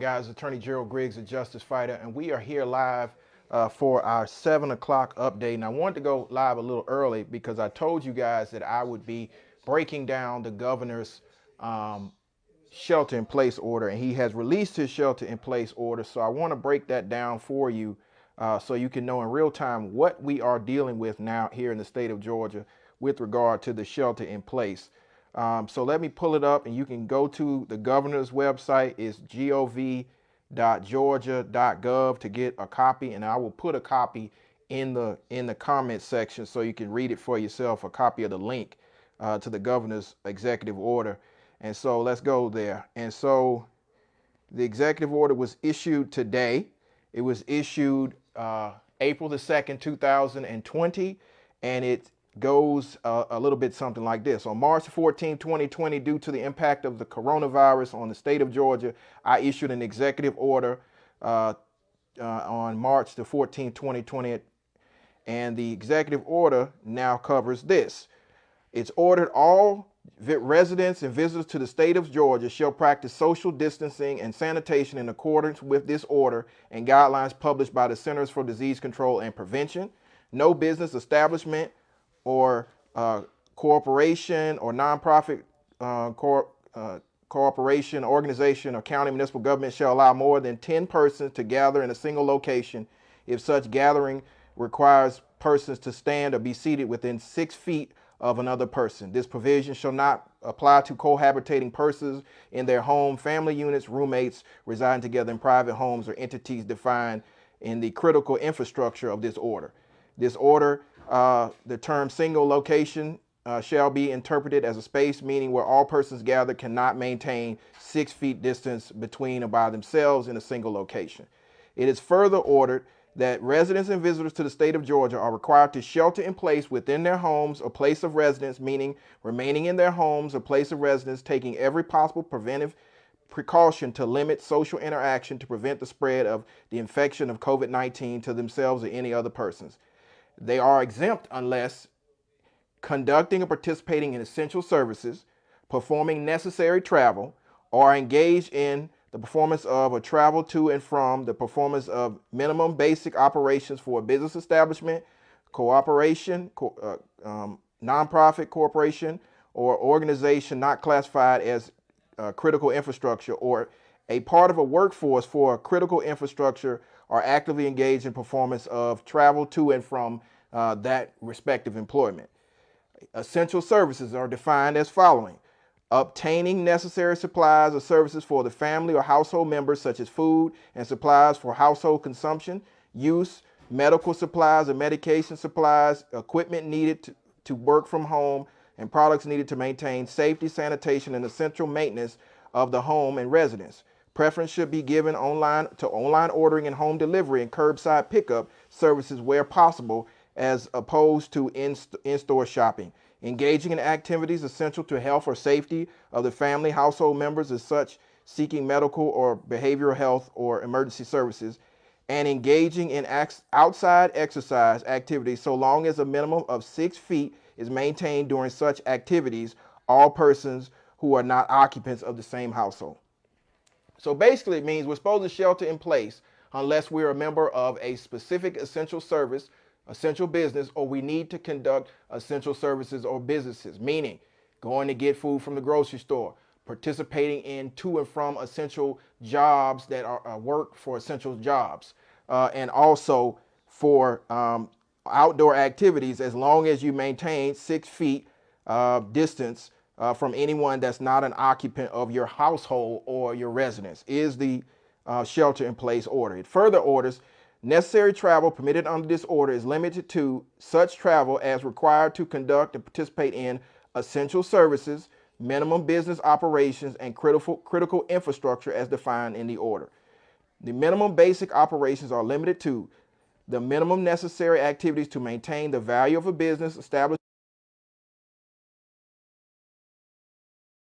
Guys, Attorney Gerald Griggs, a justice fighter, and we are here live for our 7 o'clock update. And I wanted to go live a little early because I told you guys that I would be breaking down the governor's um, shelter in place order, and he has released his shelter in place order. So I want to break that down for you so you can know in real time what we are dealing with now here in the state of Georgia with regard to the shelter in place. So let me pull it up, and you can go to the governor's website. It's gov.georgia.gov to get a copy, and I will put a copy in the comment section so you can read it for yourself, a copy of the link to the governor's executive order. And so let's go there. And so the executive order was issued today. It was issued April the 2nd, 2020, and it goes a little bit something like this. On March 14, 2020, due to the impact of the coronavirus on the state of Georgia, I issued an executive order on March the 14th, 2020, and the executive order now covers this. It's ordered all residents and visitors to the state of Georgia shall practice social distancing and sanitation in accordance with this order and guidelines published by the Centers for Disease Control and Prevention. No business establishment or corporation or nonprofit corporation, organization, or county municipal government shall allow more than 10 persons to gather in a single location if such gathering requires persons to stand or be seated within 6 feet of another person. This provision shall not apply to cohabitating persons in their home, family units, roommates residing together in private homes, or entities defined in the critical infrastructure of this order. This order, the term single location shall be interpreted as a space, meaning where all persons gathered cannot maintain 6 feet distance between or by themselves in a single location. It is further ordered that residents and visitors to the state of Georgia are required to shelter in place within their homes or place of residence, meaning remaining in their homes or place of residence, taking every possible preventive precaution to limit social interaction to prevent the spread of the infection of COVID-19 to themselves or any other persons. They are exempt unless conducting or participating in essential services, performing necessary travel, or engaged in the performance of or travel to and from the performance of minimum basic operations for a business establishment, nonprofit corporation, or organization not classified as critical infrastructure, or a part of a workforce for a critical infrastructure, are actively engaged in performance of travel to and from that respective employment. Essential services are defined as following: obtaining necessary supplies or services for the family or household members, such as food and supplies for household consumption, use, medical supplies or medication supplies, equipment needed to work from home, and products needed to maintain safety, sanitation, and essential maintenance of the home and residence. Preference should be given to online ordering and home delivery and curbside pickup services where possible, as opposed to in-store shopping. Engaging in activities essential to health or safety of the family, household members, as such seeking medical or behavioral health or emergency services, and engaging in outside exercise activities so long as a minimum of 6 feet is maintained during such activities, all persons who are not occupants of the same household. So basically it means we're supposed to shelter in place unless we're a member of a specific essential service, essential business, or we need to conduct essential services or businesses, meaning going to get food from the grocery store, participating in to and from essential jobs that are work for essential jobs, and also for outdoor activities, as long as you maintain 6 feet distance from anyone that's not an occupant of your household or your residence, is the shelter in place order. It further orders necessary travel permitted under this order is limited to such travel as required to conduct and participate in essential services, minimum business operations, and critical infrastructure as defined in the order. The minimum basic operations are limited to the minimum necessary activities to maintain the value of a business, establishment,